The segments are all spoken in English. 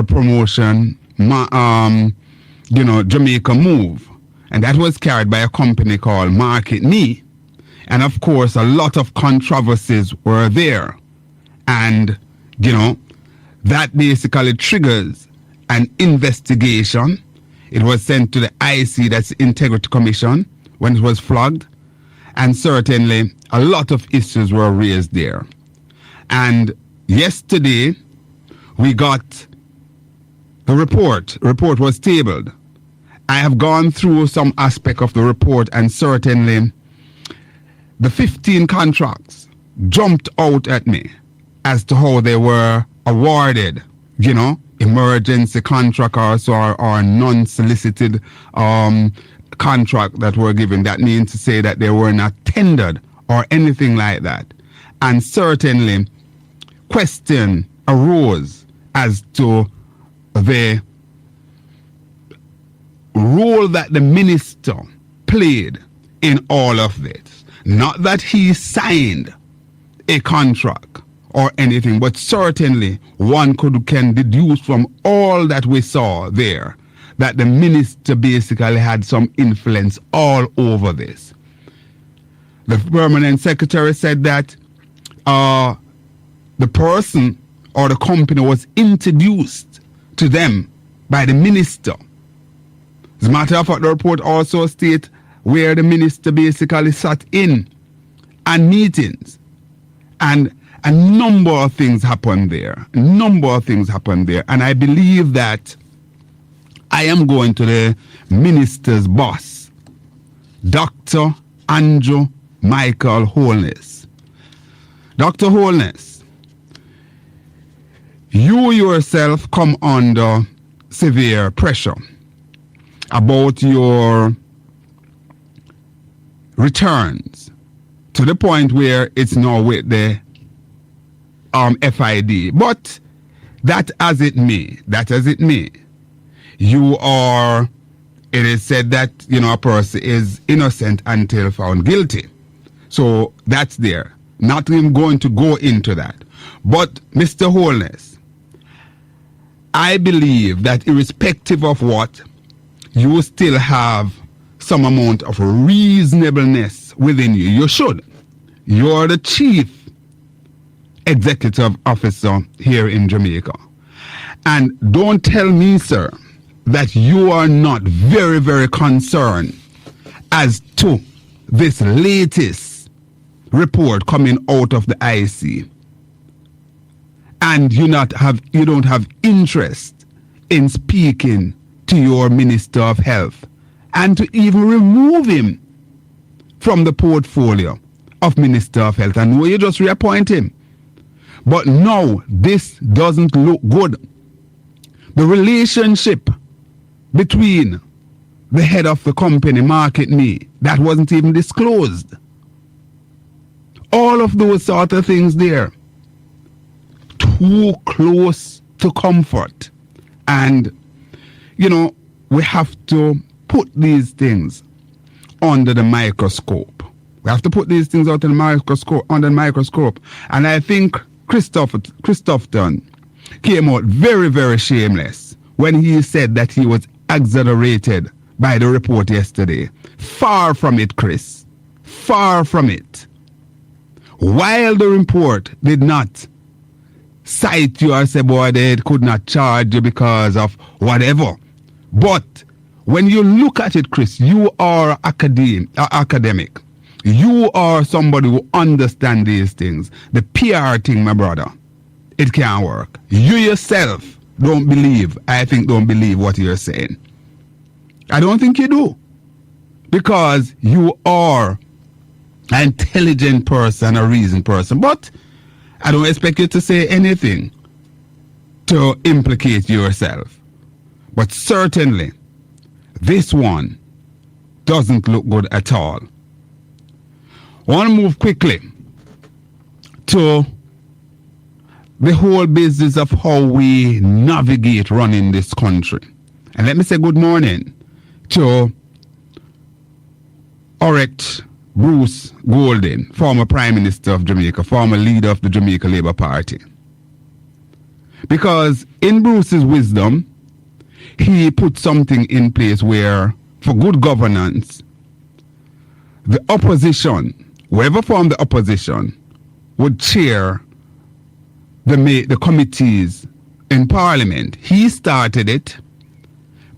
promotion, Jamaica Move. And that was carried by a company called Market Me. And of course, a lot of controversies were there. And, that basically triggers an investigation. It was sent to the IC, that's the Integrity Commission, when it was flagged. And certainly, a lot of issues were raised there. And yesterday, we got the report. The report was tabled. I have gone through some aspect of the report, and certainly the 15 contracts jumped out at me as to how they were awarded, emergency contract or non-solicited contract that were given. That means to say that they were not tendered or anything like that. And certainly question arose as to the role that the minister played in all of this. Not that he signed a contract or anything, but certainly one can deduce from all that we saw there that the minister basically had some influence all over this. The permanent secretary said that the person or the company was introduced to them by the minister. As a matter of fact, the report also states where the minister basically sat in and meetings. And a number of things happened there. And I believe that I am going to the minister's boss, Dr. Andrew Michael Holness. Dr. Holness, you yourself come under severe pressure about your returns to the point where it's now with the FID. But that as it may, it is said that, a person is innocent until found guilty. So that's there. Not even going to go into that. But Mr. Holness, I believe that irrespective of what, you still have some amount of reasonableness within you. You should. You're the chief executive officer here in Jamaica. And don't tell me, sir, that you are not very, very concerned as to this latest report coming out of the IC. And you don't have interest in speaking to your Minister of Health and to even remove him from the portfolio of Minister of Health. And you just reappoint him. But no, this doesn't look good. The relationship between the head of the company, Market Me, that wasn't even disclosed. All of those sort of things there. Too close to comfort. And, we have to put these things under the microscope. We have to put these things under the microscope. And I think Tufton came out very, very shameless when he said that he was exonerated by the report yesterday. Far from it, Chris. Far from it. While the report did not cite you or say, boy, they could not charge you because of whatever. But when you look at it, Chris, you are academic. You are somebody who understands these things. The PR thing, my brother, it can't work. You yourself don't believe what you're saying. I don't think you do. Because you are an intelligent person, a reasoned person. But I don't expect you to say anything to implicate yourself. But certainly, this one doesn't look good at all. I want to move quickly to the whole business of how we navigate running this country. And let me say good morning to Orect Bruce Golden, former Prime Minister of Jamaica, former leader of the Jamaica Labour Party. Because in Bruce's wisdom, he put something in place where, for good governance, the opposition, whoever formed the opposition, would chair the committees in Parliament. He started it.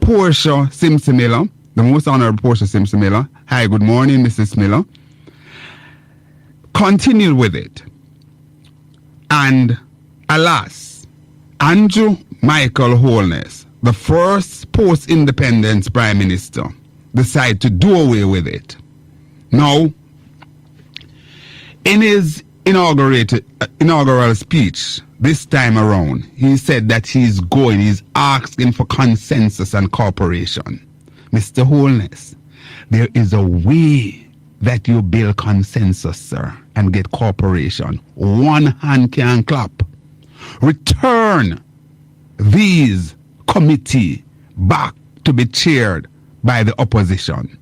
Portia Simpson Miller, the most honorable Portia Simpson Miller, hi, good morning, Mrs. Miller, continued with it. And alas, Andrew Michael Holness, the first post-independence Prime Minister, decided to do away with it. Now, in his inaugural speech this time around, he said that he's asking for consensus and cooperation. Mr. Holness, there is a way that you build consensus, sir, and get cooperation. One hand can clap. Return these committee back to be chaired by the opposition.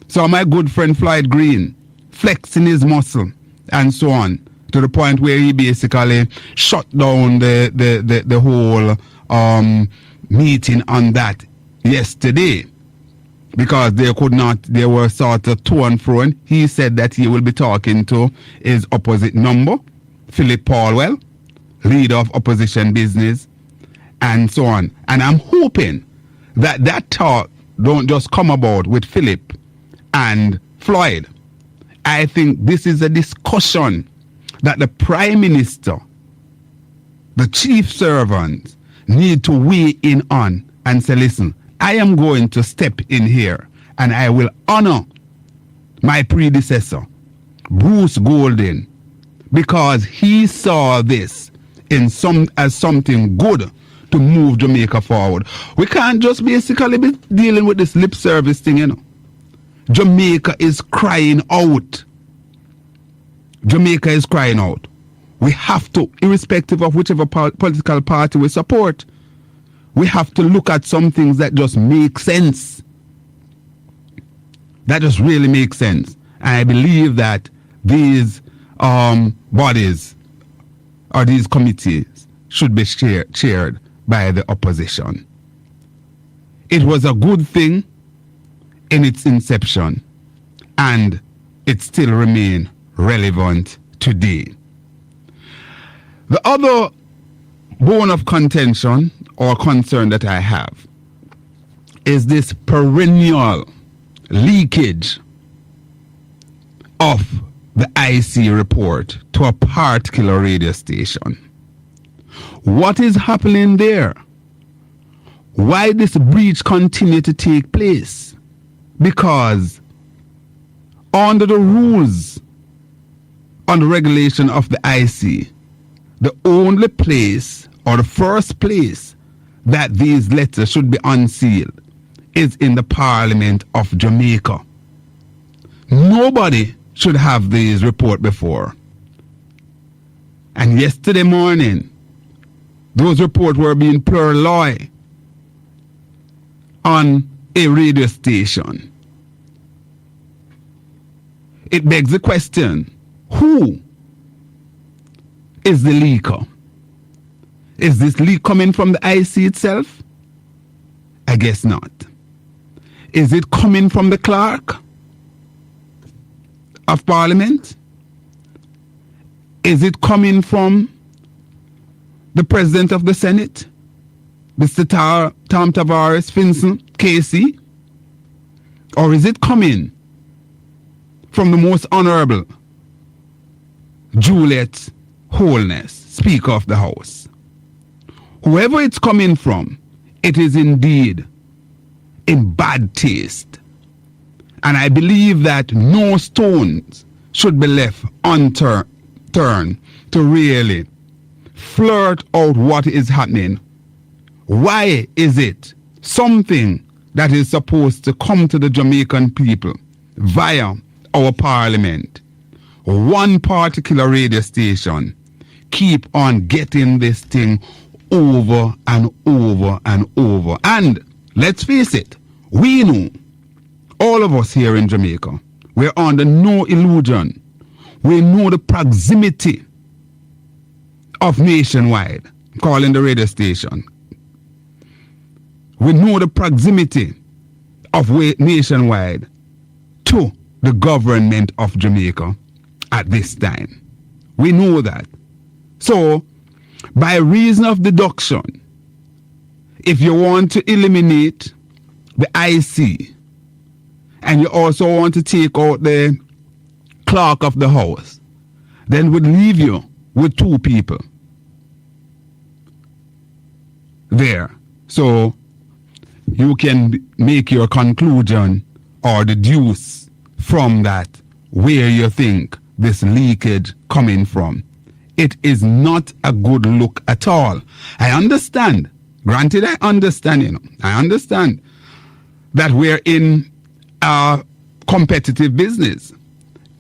So my good friend Floyd Green flexing his muscle and so on, to the point where he basically shut down the whole meeting on that yesterday, because they were sort of to and fro. He said that he will be talking to his opposite number, Philip Paulwell, leader of opposition business, and so on. And I'm hoping that talk don't just come about with Philip and Floyd. I think this is a discussion that the Prime Minister, the chief servants, need to weigh in on and say, listen, I am going to step in here and I will honor my predecessor, Bruce Golding, because he saw this as something good to move Jamaica forward. We can't just basically be dealing with this lip service thing, you know. Jamaica is crying out. Jamaica is crying out. We have to, irrespective of whichever political party we support, we have to look at some things that just make sense. That just really makes sense. And I believe that these bodies or these committees should be chaired by the opposition. It was a good thing in its inception, and it still remains relevant today. The other bone of contention or concern that I have is this perennial leakage of the IC report to a particular radio station. What is happening there? Why this breach continue to take place? Because under the rules on the regulation of the IC, the only place or the first place that these letters should be unsealed is in the Parliament of Jamaica. Nobody should have these report before. And yesterday morning, those reports were being purloined on a radio station. It begs the question, who is the leaker? Is this leak coming from the IC itself? I guess not. Is it coming from the clerk of Parliament? Is it coming from the President of the Senate, Mr. Tom Tavares Finson, KC? Or is it coming from the most honorable Juliet Holness, Speaker of the House? Whoever it's coming from, it is indeed in bad taste. And I believe that no stones should be left unturned to really flirt out what is happening. Why is it something that is supposed to come to the Jamaican people via our parliament, one particular radio station, keep on getting this thing over and over and over? And let's face it, we know, all of us here in Jamaica, we're under no illusion. We know the proximity of Nationwide calling the radio station. We know the proximity of Nationwide to the government of Jamaica at this time. We know that. So, by reason of deduction, if you want to eliminate the IC and you also want to take out the clerk of the house, then would leave you with 2 people there. So you can make your conclusion or deduce from that where you think this leakage coming from. It is not a good look at all. I understand. Granted, I understand, I understand that we're in a competitive business.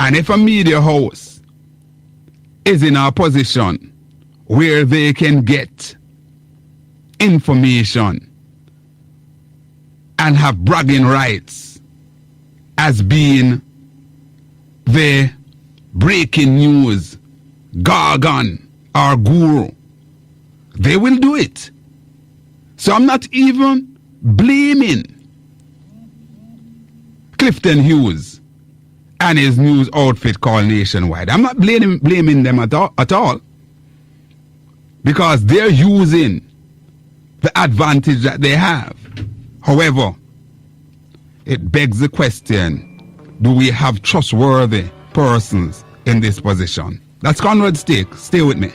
And if a media house is in a position where they can get information and have bragging rights as being the breaking news gargon or guru, they will do it. So I'm not even blaming Clifton Hughes and his news outfit called Nationwide. I'm not blaming them at all because they're using the advantage that they have. However, it begs the question, do we have trustworthy persons in this position? That's Conrad's take. Stay with me.